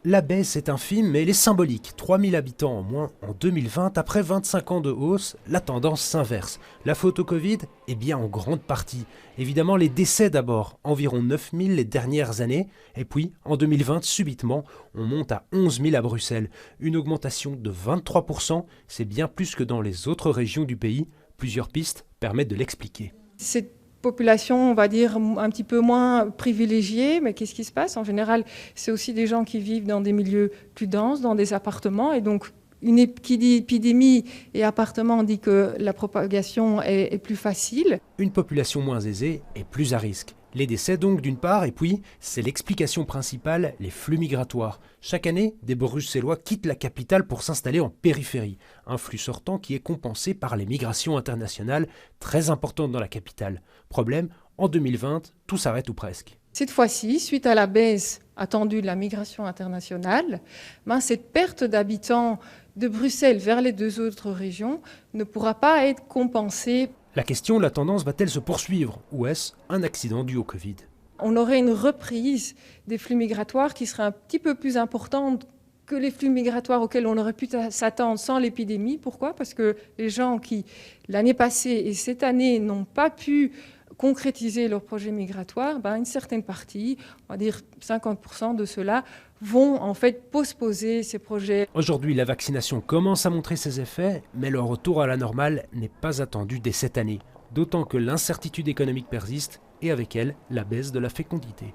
La baisse est infime, mais elle est symbolique. 3000 habitants en moins en 2020. Après 25 ans de hausse, la tendance s'inverse. La faute au Covid? Eh bien, en grande partie. Évidemment, les décès d'abord. Environ 9000 les dernières années. Et puis, en 2020, subitement, on monte à 11 000 à Bruxelles. Une augmentation de 23%. C'est bien plus que dans les autres régions du pays. Plusieurs pistes permettent de l'expliquer. Cette population, on va dire, un petit peu moins privilégiée, mais qu'est-ce qui se passe? En général, c'est aussi des gens qui vivent dans des milieux plus denses, dans des appartements, et donc qui dit épidémie et appartement dit que la propagation est plus facile. Une population moins aisée est plus à risque. Les décès donc d'une part, et puis c'est l'explication principale, les flux migratoires. Chaque année, des Bruxellois quittent la capitale pour s'installer en périphérie. Un flux sortant qui est compensé par les migrations internationales, très importantes dans la capitale. Problème, en 2020, tout s'arrête ou presque. Cette fois-ci, suite à la baisse attendue de la migration internationale, cette perte d'habitants de Bruxelles vers les deux autres régions ne pourra pas être compensée. La question, la tendance va-t-elle se poursuivre ou est-ce un accident dû au Covid? On aurait une reprise des flux migratoires qui serait un petit peu plus importante que les flux migratoires auxquels on aurait pu s'attendre sans l'épidémie. Pourquoi? Parce que les gens qui, l'année passée et cette année, n'ont pas pu concrétiser leur projet migratoire, une certaine partie, on va dire 50% de ceux-là, vont en fait postposer ces projets. Aujourd'hui, la vaccination commence à montrer ses effets, mais le retour à la normale n'est pas attendu dès cette année. D'autant que l'incertitude économique persiste et avec elle, la baisse de la fécondité.